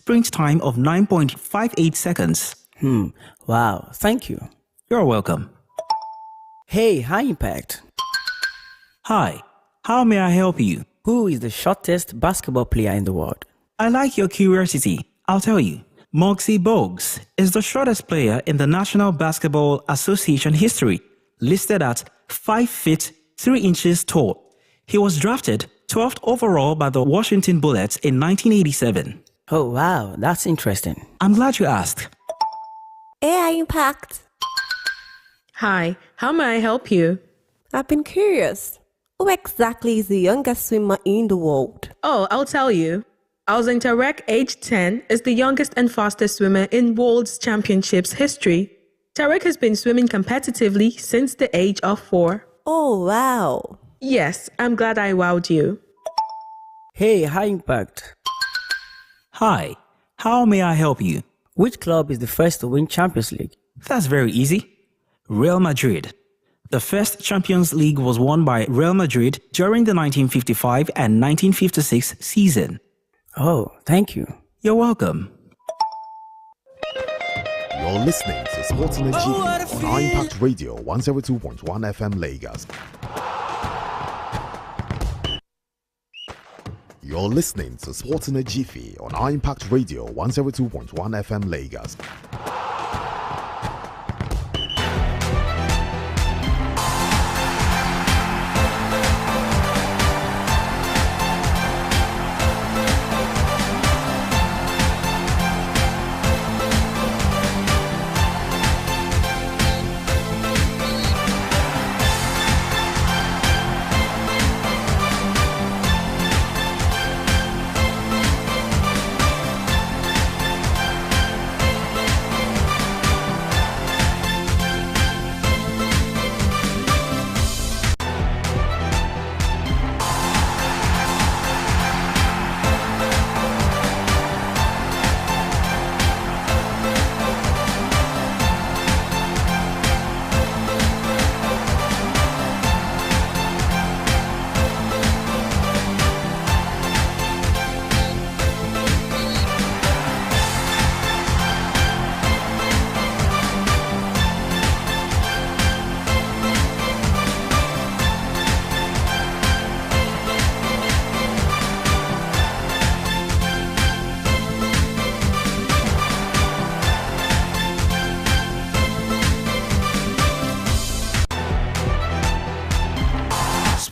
sprint time of 9.58 seconds. Wow, thank you. You're welcome. Hey, High Impact. Hi, how may I help you? Who is the shortest basketball player in the world? I like your curiosity. I'll tell you. Muggsy Bogues is the shortest player in the National Basketball Association history, listed at 5 feet 3 inches tall. He was drafted 12th overall by the Washington Bullets in 1987. Oh, wow, that's interesting. I'm glad you asked. AI Impact. Hi, how may I help you? I've been curious. Who exactly is the youngest swimmer in the world? Oh, I'll tell you. Alzin Tarek, age 10, is the youngest and fastest swimmer in World Championships history. Tarek has been swimming competitively since the age of 4. Oh, wow. Yes, I'm glad I wowed you. Hey, High Impact. Hi, how may I help you? Which club is the first to win Champions League? That's very easy. Real Madrid. The first Champions League was won by Real Madrid during the 1955 and 1956 season. Oh, thank you. You're welcome. You're listening to Sports on Jiffy on Impact Radio 102.1 FM Lagos. You're listening to Sports on Jiffy on Impact Radio 102.1 FM Lagos.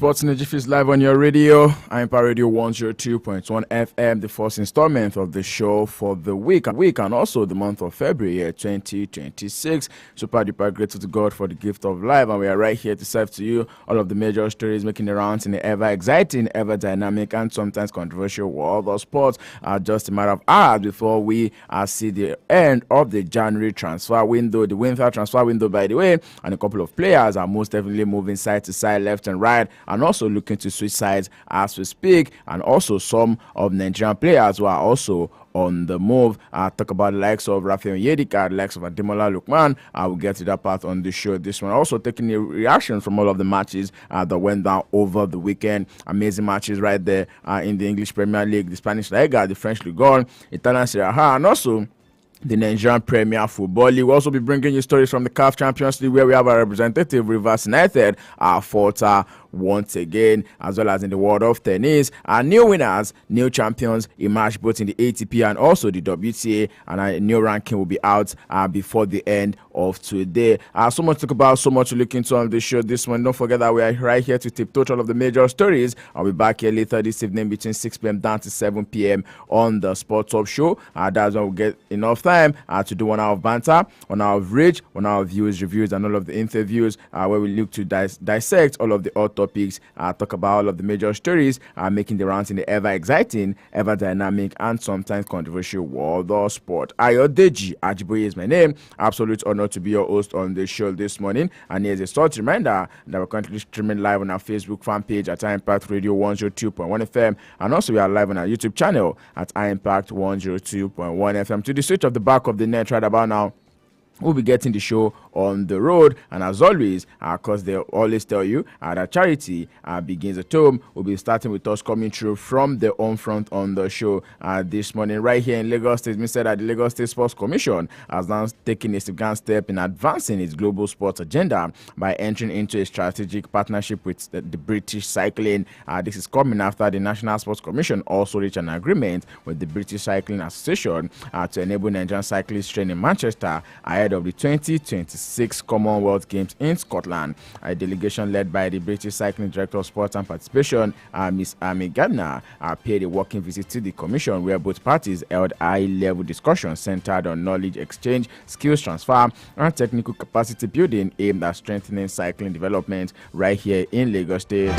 Sports Energy is live on your radio. Impact Radio 102.1 FM, the first installment of the show for the week and also the month of February 2026. Super duper grateful to God for the gift of life, and we are right here to serve to you all of the major stories making the rounds in the ever exciting, ever dynamic, and sometimes controversial world of sports. Just a matter of hours before we see the end of the January transfer window, the winter transfer window, by the way, and a couple of players are most definitely moving side to side, left and right, and also looking to switch sides as we speak, and also some of Nigerian players who are also on the move. Talk about the likes of Rafael Yedika, the likes of Ademola Lookman. We'll get to that part on the show this one. Also taking the reactions from all of the matches that went down over the weekend. Amazing matches right there in the English Premier League, the Spanish Liga, the French Ligue 1, Italian Serie A, and also the Nigerian Premier Football League. We'll also be bringing you stories from the CAF Champions League, where we have a representative, Rivers United, falter once again, as well as in the world of tennis. New winners, new champions emerge both in the ATP and also the WTA, and a new ranking will be out before the end of today. So much to talk about, so much to look into on the show this one. Don't forget that we are right here to tiptoe all of the major stories. I'll be back here later this evening between 6 p.m. down to 7 p.m. on the Sports Up Show. That's when we'll get enough time to do 1 hour of banter, 1 hour of reach, 1 hour of views, reviews, and all of the interviews where we look to dissect all of the hot topics, talk about all of the major stories making the rounds in the ever exciting, ever dynamic, and sometimes controversial world of sport. Ayodeji Ajiboye is my name. Absolute honor to be your host on the show this morning. And here's a short reminder that we're currently streaming live on our Facebook fan page at Impact Radio 102.1 FM, and also we are live on our YouTube channel at Impact 102.1 FM. To the switch of the back of the net right about now, We'll be getting the show on the road, and as always, because they always tell you that charity begins at home. We'll be starting with us coming through from the home front on the show this morning, right here in Lagos State. It said that the Lagos State Sports Commission has now taken a significant step in advancing its global sports agenda by entering into a strategic partnership with the British Cycling. This is coming after the National Sports Commission also reached an agreement with the British Cycling Association to enable Nigerian cyclists train in Manchester ahead of the 2026 Commonwealth Games in Scotland. A delegation led by the British Cycling Director of Sports and Participation, Miss Amy Gardner, paid a working visit to the Commission, where both parties held high-level discussions centered on knowledge exchange, skills transfer, and technical capacity building aimed at strengthening cycling development right here in Lagos State.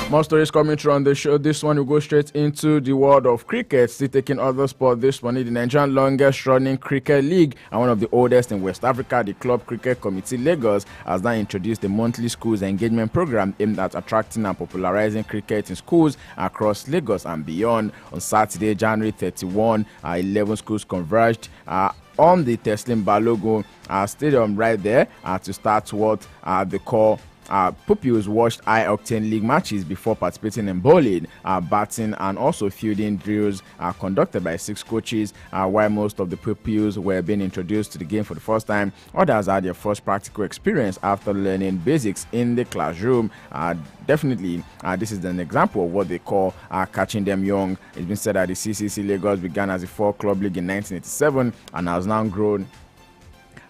More stories coming through on the show. This one will go straight into the world of cricket. Still taking other sport this morning. The Nigerian longest running cricket league and one of the oldest in West Africa, the Club Cricket Committee Lagos, has now introduced the monthly schools engagement program aimed at attracting and popularizing cricket in schools across Lagos and beyond. On Saturday, January 31, 11 schools converged on the Teslim Balogun Stadium right there to start what they call pupils watched high-octane league matches before participating in bowling, batting, and also fielding drills conducted by 6 coaches. While most of the pupils were being introduced to the game for the first time, others had their first practical experience after learning basics in the classroom. Definitely, this is an example of what they call catching them young. It's been said that the CCC Lagos began as a 4-club league in 1987 and has now grown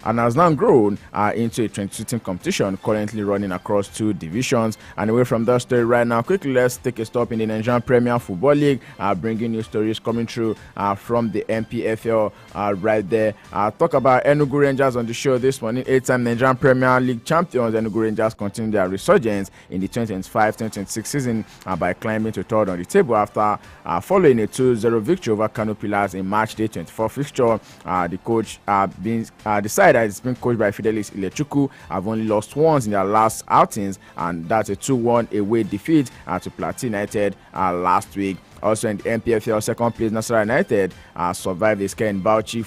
into a 22-team competition currently running across 2 divisions. And away from that story right now, quickly let's take a stop in the Nigerian Premier Football League, bringing you stories coming through from the NPFL right there. Talk about Enugu Rangers on the show this morning. 8-time Nigerian Premier League champions Enugu Rangers continue their resurgence in the 2025-2026 season by climbing to third on the table after following a 2-0 victory over Kano Pillars in March Day 24 fixture. The coach decided that it's been coached by Fidelis Ilechukwu have only lost once in their last outings, and that's a 2-1 away defeat to Plateau United last week. Also in the NPFL, second place Nasarawa United survived the scare in Bauchi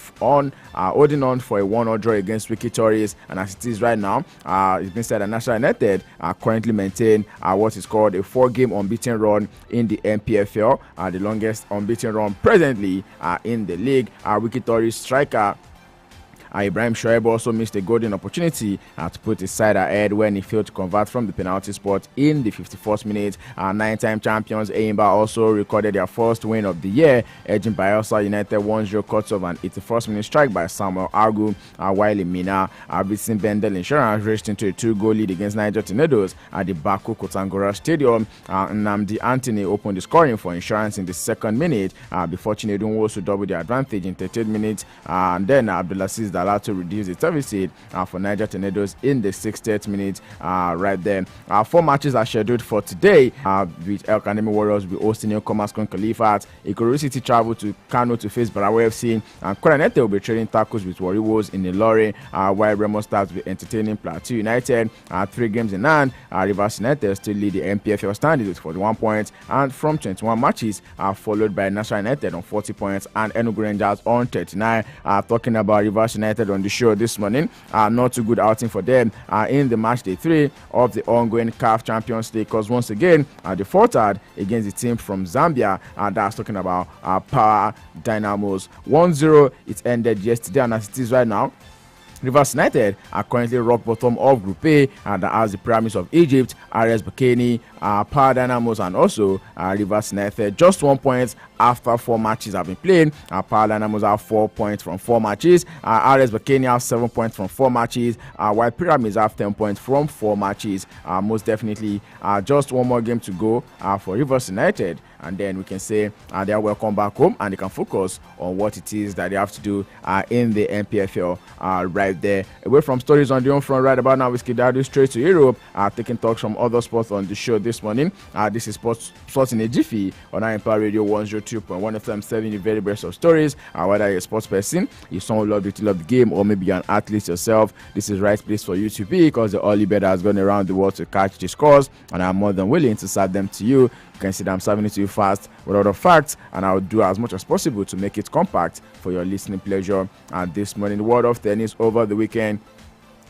holding on for a 1-0 draw against Wiki Tories. And as it is right now, it's been said that Nasarawa United currently maintain what is called a 4-game unbeaten run in the NPFL, the longest unbeaten run presently in the league. Wiki Tories striker Ibrahim Shoaib also missed a golden opportunity to put his side ahead when he failed to convert from the penalty spot in the 54th minute. 9-time champions Eimba also recorded their first win of the year, edging Bayelsa United 1-0 cuts of an 81st minute strike by Samuel Argu, while in Mina, Vincent Bendel Insurance raced into a 2-goal lead against Niger Tornadoes at the Baku Kotangora Stadium. Nnamdi Anthony opened the scoring for Insurance in the 2nd minute before Chinedu Nwosu doubled the advantage in 13th minute, and then Abdulaziz allowed to reduce the deficit for Niger Tornadoes in the 60th minute right there. 4 matches are scheduled for today, with El Kanemi Warriors will be hosting Newcomers Con Khalifat. Ikorodu City travel to Kano to face Barawa FC, and Koranete will be trading tackles with Warri Wolves in Ilori, while Remo Stars will be entertaining Plateau United. 3 games in hand, Rivers United still lead the NPFL standings with 41 points and from 21 matches, followed by National United on 40 points and Enugu Rangers on 39. Talking about Rivers United on the show this morning, not too good outing for them in the match day 3 of the ongoing CAF Champions League, because once again they faltered against the team from Zambia, and that's talking about Power Dynamos. 1-0 it ended yesterday, and as it is right now, Rivers United are currently rock bottom of Group A, and that has the Pyramids of Egypt, RS Berkane, Power Dynamos, and also Rivers United just 1 point after 4 matches have been played. Power Dynamos have 4 points from 4 matches. RS Berkane have 7 points from 4 matches, while Pyramids have 10 points from 4 matches. Most definitely, just 1 more game to go for Rivers United, and then we can say they are welcome back home and they can focus on what it is that they have to do in the NPFL right right there. Away from stories on the home front right about now, we skedaddle straight to Europe, taking talks from other sports on the show this morning. This is Sports in a Jiffy on Empire Radio 102.1 FM, serving the very best of stories. Whether you're a sports person, you're someone who love the game, or maybe you're an athlete yourself, this is the right place for you to be, because the early bet has gone around the world to catch the scores, and I'm more than willing to serve them to you. You can see that I'm serving it to you fast with all the facts, and I'll do as much as possible to make it compact for your listening pleasure. And this morning, the world of tennis over the weekend.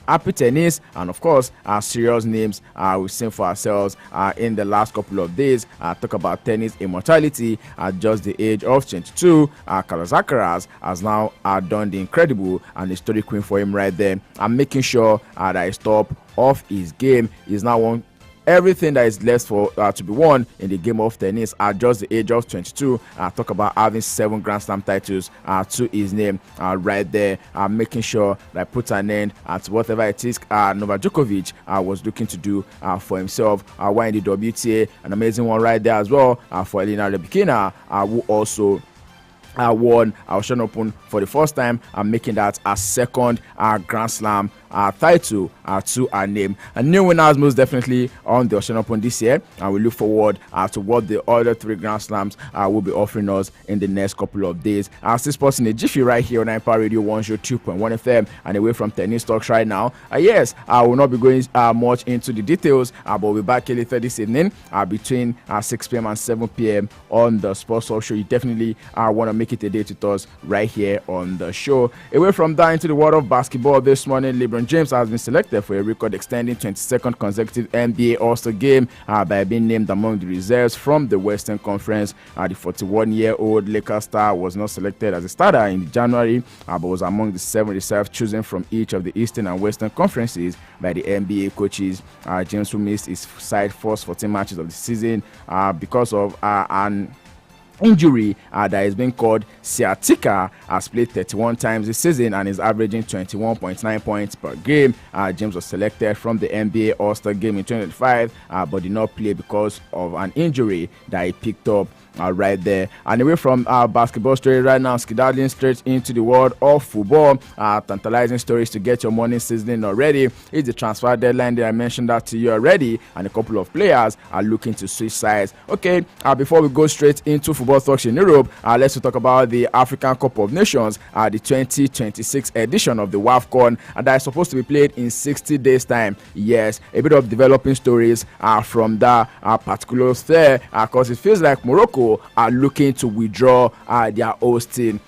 Happy tennis, and of course, our serious names we've seen for ourselves in the last couple of days. Talk about tennis immortality at just the age of 22. Carlos Alcaraz has now done the incredible and historic queen for him right there. I'm making sure that he stop off his game. He's now won everything that is left for to be won in the game of tennis at just the age of 22. Talk about having 7 Grand Slam titles to his name right there, making sure that puts an end to whatever it is Novak Djokovic was looking to do for himself. While in the WTA, an amazing one right there as well for Elena Rybakina, who also won Australian Open for the first time, making that a second Grand Slam title to our name. A new winners most definitely on the Australian Open this year, and we look forward to what the other 3 Grand Slams will be offering us in the next couple of days. Still Sports in a Jiffy right here on Empire Radio 102.1 FM, and away from tennis talks right now. Yes, I will not be going much into the details, but we'll be back later this evening between 6 p.m. and 7 p.m. on the Sports Talk Show. You definitely want to make it a day to us right here on the show. Away from that, into the world of basketball this morning, LeBron James has been selected for a record-extending 22nd consecutive NBA All-Star game by being named among the reserves from the Western Conference. The 41-year-old Lakers star was not selected as a starter in January, but was among the 7 reserves chosen from each of the Eastern and Western Conferences by the NBA coaches. James, who missed his side first 14 matches of the season because of an injury that is being called sciatica, has played 31 times this season and is averaging 21.9 points per game. James was selected from the NBA All-Star game in 2025, but did not play because of an injury that he picked up right there. And away from our basketball story right now, skedaddling straight into the world of football. Tantalizing stories to get your morning seasoning already. It's the transfer deadline that I mentioned that to you already, and a couple of players are looking to switch sides. Okay, before we go straight into football talks in Europe, let's talk about the African Cup of Nations, the 2026 edition of the WAFCON that is supposed to be played in 60 days time. Yes, a bit of developing stories from that particular there, because it feels like Morocco are looking to withdraw their hosting.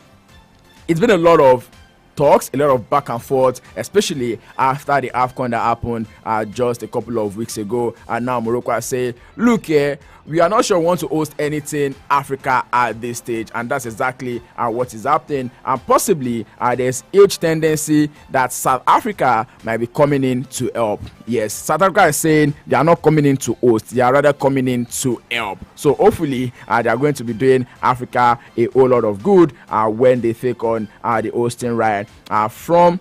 It's been a lot of talks, a lot of back and forth, especially after the AFCON that happened just a couple of weeks ago. And now Morocco are saying, look here, we are not sure we want to host anything Africa at this stage, and that's exactly what is happening. And possibly there's huge tendency that South Africa might be coming in to help. Yes, South Africa is saying they are not coming in to host, they are rather coming in to help. So hopefully they are going to be doing Africa a whole lot of good when they take on the hosting right from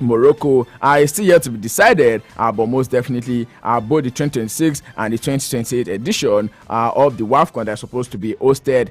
Morocco. Is still yet to be decided, but most definitely both the 2026 and the 2028 edition of the WAFCON that is supposed to be hosted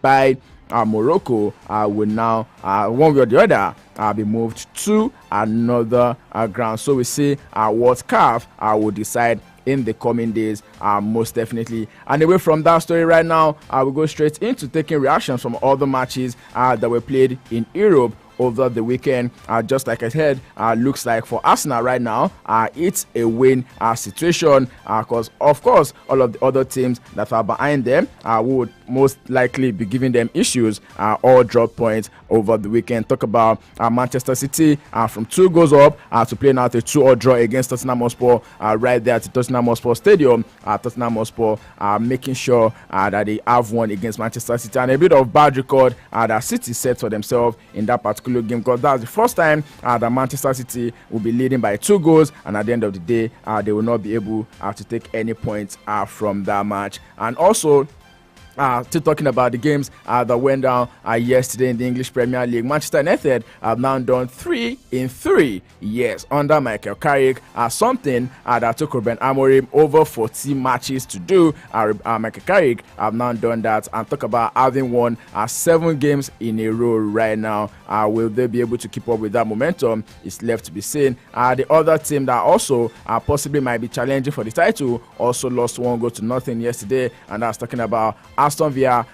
by Morocco will now one way or the other be moved to another ground. So we see what CAF will decide in the coming days, most definitely. And away from that story right now, we'll go straight into taking reactions from other matches that were played in Europe over the weekend. Just like I said, looks like for Arsenal right now, it's a win situation, because of course all of the other teams that are behind them would most likely be giving them issues, all drop points over the weekend. Talk about Manchester City from 2 goals up to playing out a 2-2 draw against Tottenham Hotspur right there at the Tottenham Hotspur Stadium. Tottenham Hotspur making sure that they have won against Manchester City, and a bit of bad record that City set for themselves in that particular game, because that's the first time that Manchester City will be leading by 2 goals, and at the end of the day they will not be able to take any points from that match. And also Still talking about the games that went down yesterday in the English Premier League. Manchester United have now done 3 in 3. Yes, under Michael Carrick. Something that took Ruben Amorim over 40 matches to do. Michael Carrick have now done that, and talk about having won 7 games in a row right now. Will they be able to keep up with that momentum? It's left to be seen. The other team that also possibly might be challenging for the title also lost 1-0 yesterday, and that's talking about Aston Villa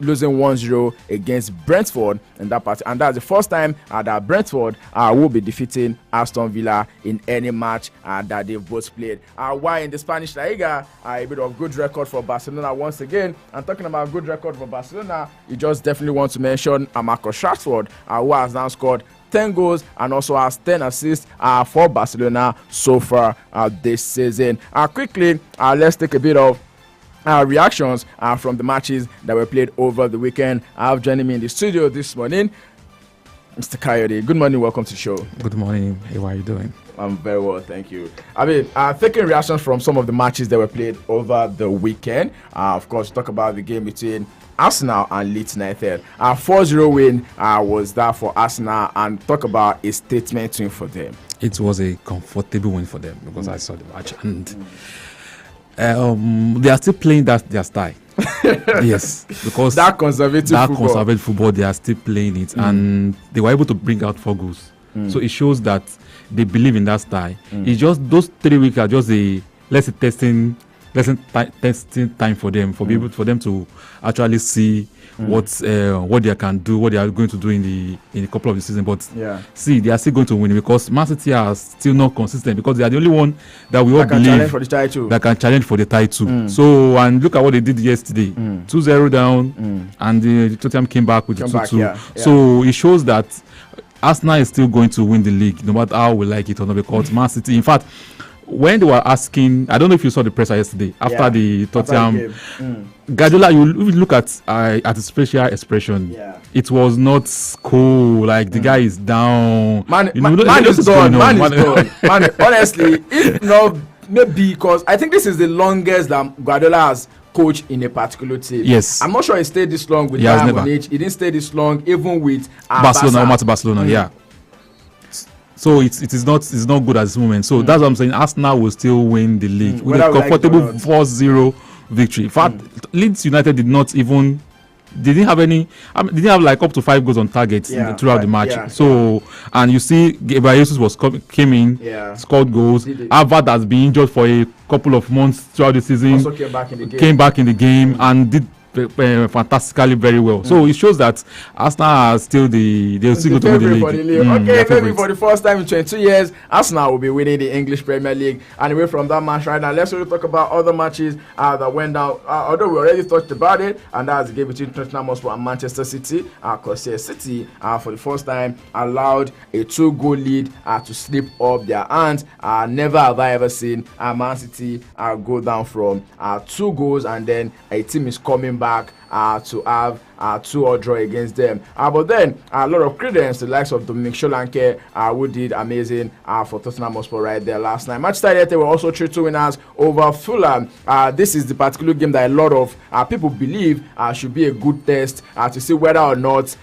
losing 1-0 against Brentford in that party, and that's the first time that Brentford will be defeating Aston Villa in any match that they've both played. While in the Spanish La Liga, a bit of good record for Barcelona once again. And talking about good record for Barcelona, you just definitely want to mention Marcus Rashford, who has now scored 10 goals and also has 10 assists for Barcelona so far this season. Quickly, let's take a bit of reactions from the matches that were played over the weekend. I have joining me in the studio this morning, Mr. Coyote. Good morning, welcome to the show. Good morning. Hey, how are you doing? I'm very well, thank you. I mean, taking reactions from some of the matches that were played over the weekend. Of course, talk about the game between Arsenal and Leeds United. 4-0 win was that for Arsenal, and talk about a statement win for them. It was a comfortable win for them because I saw the match, and they are still playing their style. Yes, because that conservative football, they are still playing it, and they were able to bring out 4 goals. So it shows that they believe in that style. It's just those 3 weeks are just a testing time for them, for them to actually see what they can do, what they are going to do in a couple of the season. But see, they are still going to win because Man City are still not consistent, because they are the only one that we all believe that can challenge for the title. So, and look at what they did yesterday, 2-0 down, and the Tottenham came back with the 2-2. So it shows that Arsenal is still going to win the league, no matter how we like it or not, because Man City, in fact, when they were asking, I don't know if you saw the presser yesterday after the Tottenham, Guardiola, you look at his facial expression. It was not cool. Like the guy is down. Man is done. Honestly, if not, maybe because I think this is the longest that Guardiola has coached in a particular team. Yes, I'm not sure he stayed this long with Bayern Munich. He didn't stay this long even with Barcelona. Yeah. So it is not good at this moment. So that's what I'm saying. Arsenal will still win the league with a comfortable 4-0 victory. In fact, Leeds United didn't have like up to 5 goals on target throughout the match. And you see, Gabriel Jesus came in, scored goals. Harvard has been injured for a couple of months throughout the season. Also came back in the game and did fantastically very well. So it shows that Arsenal are still they'll still go to win the league. Maybe for the first time in 22 years, Arsenal will be winning the English Premier League. And away from that match right now, let's really talk about other matches that went down. Although we already talked about it, and that's the game between Tottenham Hotspur and Manchester City. Because City, for the first time, allowed a 2-goal lead to slip off their hands. Never have I ever seen Man City go down from 2 goals, and then a team is coming back to have 2-2 draw against them. But then a lot of credence to the likes of Dominic Solanke, who did amazing for Tottenham Hotspur right there last night. Manchester United were also 3-2 winners over Fulham. This is the particular game that a lot of people believe should be a good test to see whether or not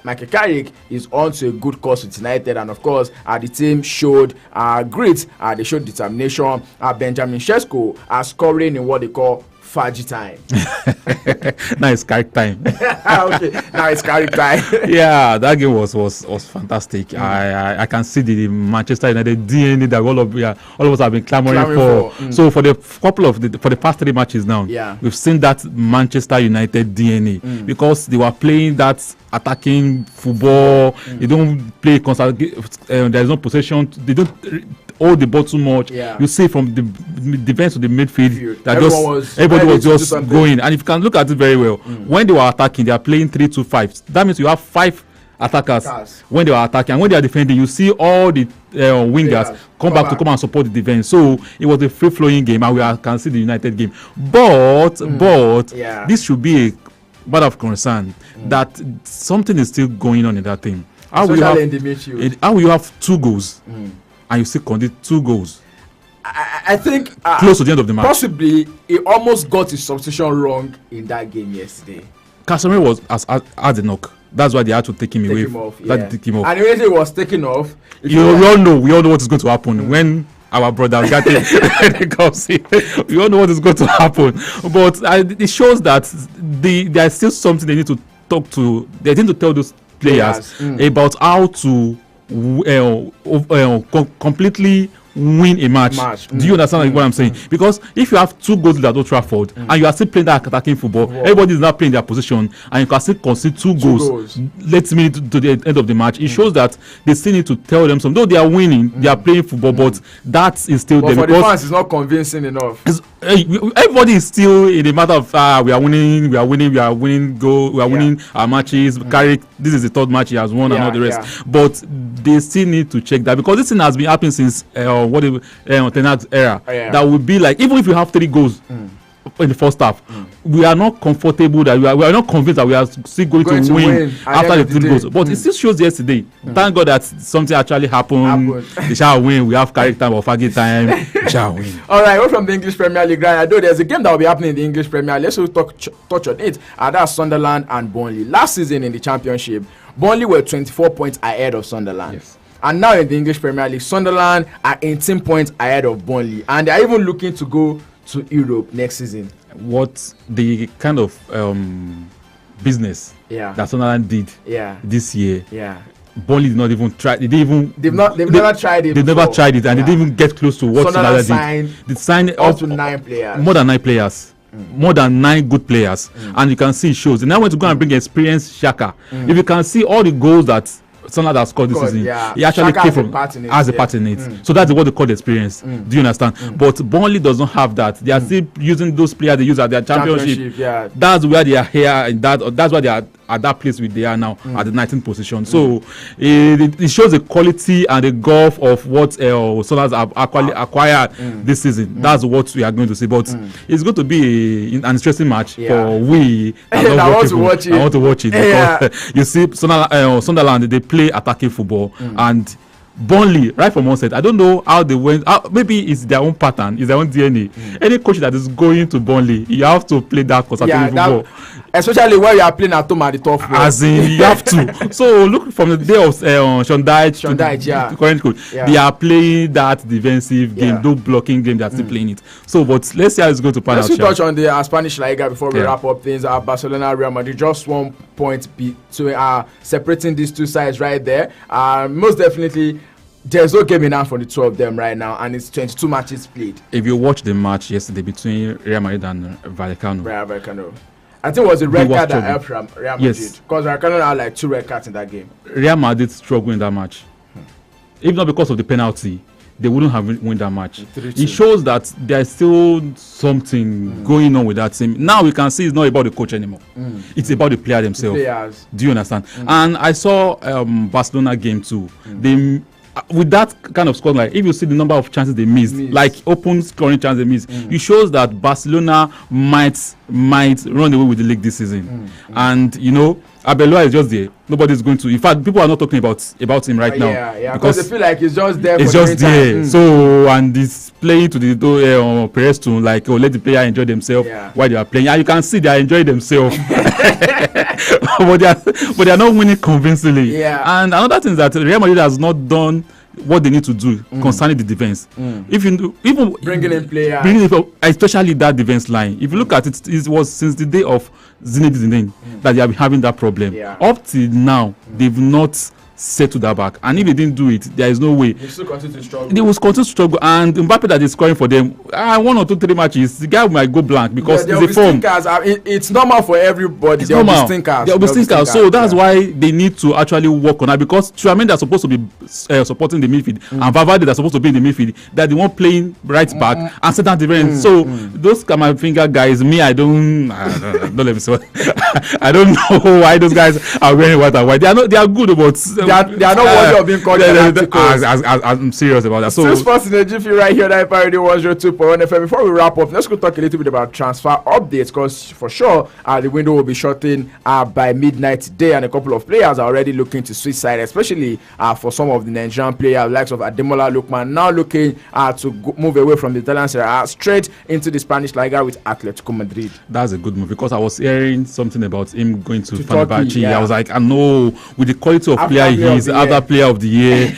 Michael Carrick is on to a good course with United. And of course, the team showed grit, they showed determination. Benjamin Sesko scoring in what they call Faji time. Now it's Carrick time. Okay, now it's Carrick time. Yeah, that game was fantastic. I can see the Manchester United DNA that all of us have been clamoring for. So for the past 3 matches now, we've seen that Manchester United DNA because they were playing that attacking football. They don't play there's no possession. They don't hold the ball too much. You see from the defense to the midfield that everybody was just going. And if you can look at it very well, when they were attacking, they are playing 3-2-5. That means you have 5 attackers when they are attacking, and when they are defending, you see all the wingers come and support the defense. So it was a free-flowing game, and we can see the United game. But this should be a matter of concern that something is still going on in that thing. How will you have 2 goals and you still concede 2 goals? I think close to the end of the match. Possibly, he almost got his substitution wrong in that game yesterday. Casemiro was as a knock. That's why they had to take him away. Him off, Take him off. And immediately he was taken off. We all know what is going to happen when our brother comes in. We all know what is going to happen. But it shows that there is still something they need to talk to. They need to tell those players about how to completely win a match. Do you understand what I'm saying? Because if you have 2 goals at Old Trafford and you are still playing that attacking football, everybody is not playing their position, and you can still concede 2 goals late minute to the end of the match. It shows that they still need to tell them something. Though they are winning, they are playing football, but that is still there. For the fans, it's not convincing enough. Everybody is still in the matter of we are winning our matches. Carrick, this is the 3rd match he has won and all the rest. But they still need to check that, because this thing has been happening since Ten Hag's era. That would be like, even if you have 3 goals in the first half, we are not comfortable that we are not convinced that we are still going to win after the 3 goals. But it still shows yesterday. Thank God that something actually happened. They shall win. We have Carrick time or Faggy time. We shall win. All right, we're from the English Premier League. Right, I know there's a game that will be happening in the English Premier League. Let's touch on it. That's Sunderland and Burnley. Last season in the Championship, Burnley were 24 points ahead of Sunderland. Yes. And now in the English Premier League, Sunderland are 18 points ahead of Burnley, and they are even looking to go to Europe next season. What the kind of business that Sunderland did this year, Burnley did not even try. They've never tried it. They've never tried it, and they didn't even get close to what Sunderland did. They signed up to 9 players, more than 9 players. More than 9 good players, and you can see it shows. They now want to go and bring experienced Xhaka. If you can see all the goals that Sunderland has scored this season, he actually came from as a part in it. So that's what they call the experience. Do you understand? But Burnley doesn't have that. They are still using those players they use at their championship. That's where they are here, and that's why they are at that place where they are now at the 19th position. So it shows the quality and the gulf of what Sunderland have actually acquired this season. That's what we are going to see. But it's going to be an interesting match for we. I want to watch it because you see Sunderland they play attacking football, and Burnley right from onset. I don't know how they went. Maybe it's their own pattern, it's their own DNA. Any coach that is going to Burnley, you have to play that attacking football. Especially when you are playing at home at the top floor. As in, you have to. So look, from the day of Sean Dyche to the current coach, they are playing that defensive game, no blocking game. They are still playing it. So, but let's see how it's going to pan out. Let's touch on the Spanish La Liga before we wrap up things. Barcelona, Real Madrid, just 1 point separating these two sides right there. Most definitely, there's no game in hand for the 2 of them right now, and it's 22 matches played. If you watch the match yesterday between Real Madrid and Vallecano, I think it was a red card that helped Real Madrid. Because Vallecano had like 2 red cards in that game. Real Madrid struggled in that match. If not because of the penalty, they wouldn't have won that match. 3-2. It shows that there's still something going on with that team. Now we can see it's not about the coach anymore. It's about the player themselves. Do you understand? And I saw Barcelona game too. They with that kind of score, like if you see the number of chances they missed, like open scoring chances they missed, it shows that Barcelona might run away with the league this season. And you know, Abelua is just there. Nobody's going to. In fact, people are not talking about him right now. Because they feel like he's just there. It's just there. So and he's playing to the Perez tune, like let the player enjoy themselves while they are playing. And you can see they are enjoying themselves, but they are not winning convincingly. And another thing is that Real Madrid has not done what they need to do concerning the defense. If you even bringing in players, especially that defense line. If you look at it, it was since the day of Zinedine Zidane that they have been having that problem. Up till now, they've not settle that back, and if they didn't do it, there is no way they still continue to struggle. They will continue to struggle, and Mbappe that is scoring for them 1 or 2, 3 matches, the guy might go blank because it's a form. It's normal for everybody. There will be stinkers. So that's why they need to actually work on that, because Tchouaméni that's supposed to be supporting the midfield and Valverde that's supposed to be in the midfield, that the one playing right back and center defense. So those my finger guys, me, I don't let me say I don't know why those guys are wearing white and white. They are good, but they are not worthy of being called Galacticos. I'm serious about that. Still sports in the Jiffy right here, that Radio 102.1 FM. Before we wrap up, let's go talk a little bit about transfer updates, because for sure the window will be shutting by midnight today, and a couple of players are already looking to switch side, especially for some of the Nigerian players, likes of Ademola Lookman, now looking to move away from the Italian Serie A straight into the Spanish Liga with Atletico Madrid. That's a good move, because I was hearing something about him going to Fenerbahce. Yeah. I was like, I know, with the quality of player he is, other player of the year.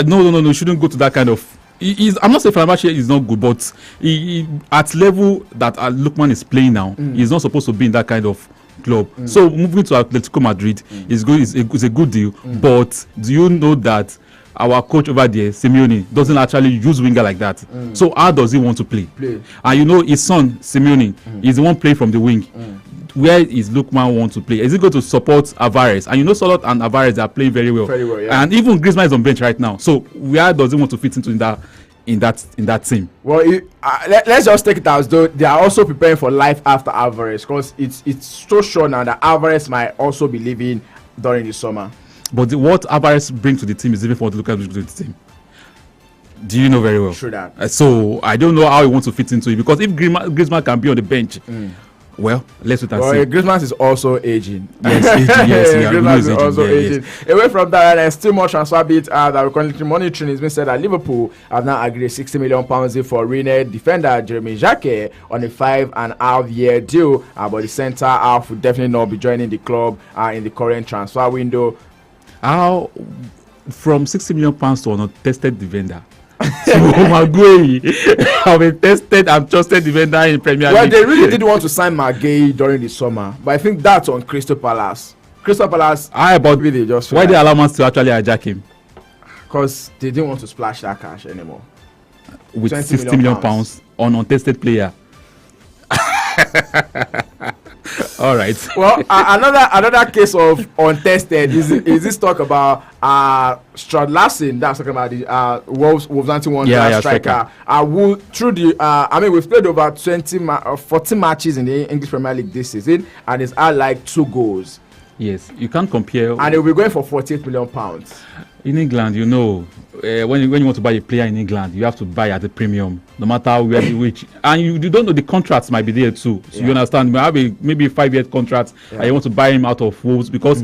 No, shouldn't go to that kind of. I'm not saying Fenerbahce is not good, but he at level that Lookman is playing now, he's not supposed to be in that kind of club. So moving to Atletico Madrid is good. Is a good deal. But do you know that our coach over there, Simeone, doesn't actually use winger like that? So how does he want to play? And you know his son Simeone is the one playing from the wing. Where is Lookman want to play? Is he going to support Alvarez? And you know Solot and Alvarez are playing very well. Yeah. And even Griezmann is on bench right now. So where does he want to fit into in that team? Well, let's just take it as though they are also preparing for life after Alvarez, because it's so sure now that Alvarez might also be leaving during the summer. But what Alvarez brings to the team is different from what Lucas brings to the team. Do you know very well? Sure that. So I don't know how he wants to fit into it, because if Griezmann can be on the bench, well, let's wait and see. Griezmann is also aging. Yes, aging. Yes, Griezmann is also aging. Yes. Away from that, there's still more transfer bit that we're currently monitoring. It's been said that Liverpool have now agreed £60 million deal for Rennes defender Jeremy Jacquet on a 5.5-year deal. But the centre half will definitely not be joining the club in the current transfer window. How from £60 million to an untested defender? So Maguire, have a tested and trusted defender in Premier League. Well, they really did want to sign Maguire during the summer, but I think that's on Crystal Palace. Crystal Palace. But really just why they allow us to actually hijack him? Because they didn't want to splash that cash anymore. With £60 million on untested player. All right. Well, another case of untested is this talk about Strad Larsen. That's talking about the Wolverhampton Wanderers striker. Who through the we've played over 40 matches in the English Premier League this season, and it's had like 2 goals. Yes, you can't compare. And they'll be going for £48 million. In England, you know, when you want to buy a player in England, you have to buy at a premium, no matter where which. And you don't know, the contracts might be there too. So you understand? You have maybe a 5-year contract, and you want to buy him out of Wolves, because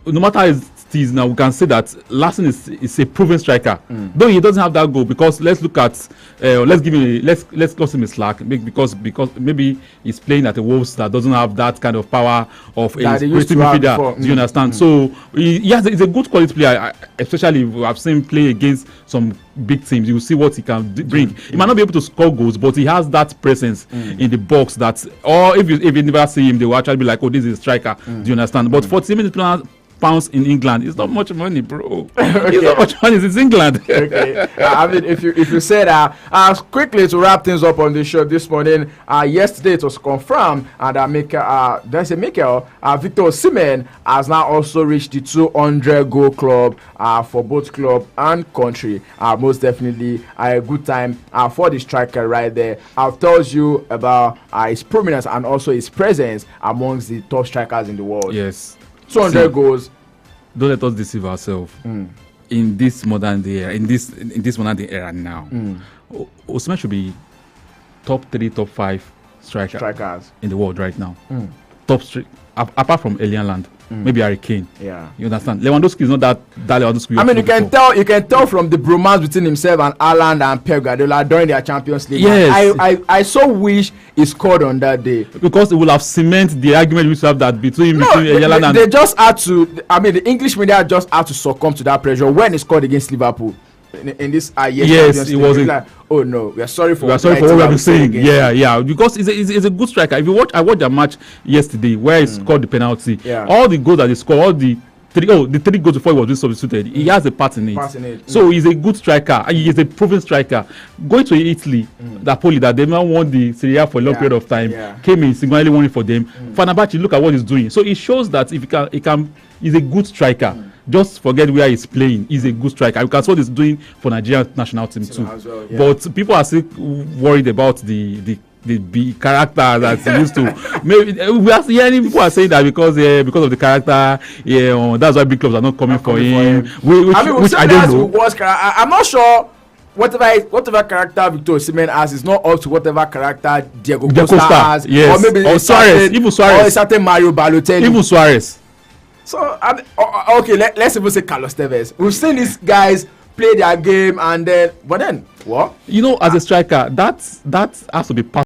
no matter how it is now, we can say that Larsen is a proven striker. Though he doesn't have that goal, because let's look at let's close him a slack, because maybe he's playing at a Wolves that doesn't have that kind of power of a creative midfielder. Do you understand? So he's a good quality player, especially I've seen him play against some big teams. You will see what he can bring. He might not be able to score goals, but he has that presence in the box that, or if you never see him, they will actually be like, oh, this is a striker. Do you understand? But 40 minutes pounds in England, it's not much money, bro. It's not much money. It's England. Okay. I mean, if you say that, quickly to wrap things up on the show this morning, yesterday it was confirmed that Victor Osimhen has now also reached the 200 goal club for both club and country. Most definitely a good time for the striker right there. Tells you about his prominence and also his presence amongst the top strikers in the world. Yes. 200 goals. Don't let us deceive ourselves. In this modern day era, in this modern day era now, Osimhen should be top 3, top 5 strikers in the world right now. Apart from Elian, maybe Harry Kane. Yeah, you understand. Lewandowski is not that Lewandowski. I mean, you can tell from the bromance between himself and Haaland and Pep Guardiola during their Champions League. Yes, I so wish he scored on that day, because it will have cemented the argument we have that between Elian and. They just had to. I mean, the English media just had to succumb to that pressure when he scored against Liverpool. In this yes, it was like, oh no, we are sorry for what we have been saying. Yeah, because it's a good striker. If you watch, I watched a match yesterday where he scored the penalty. All the goals that he scored, all the 3 goals before he was being substituted, he has a part in it. So he's a good striker. He is a proven striker. Going to Italy, Napoli, that they now won the Serie A for a long period of time, came in single-handedly won it for them. Fenerbahce, look at what he's doing. So it shows that if he's a good striker. Just forget where he's playing. He's a good striker. Because what he's doing for Nigerian national team too. Well, but people are still worried about the the big character that he used to. Maybe we are hearing people are saying that because of the character, that's why big clubs are not coming for him. Which I don't know. I'm not sure. Whatever character Victor Osimhen has is not up to whatever character Diego Costa has, yes. Or maybe Suarez, even Suarez, or a certain Mario Balotelli, even Suarez. So okay, let's even say Carlos Tevez. We've seen these guys play their game, and then what? As a striker, that has to be part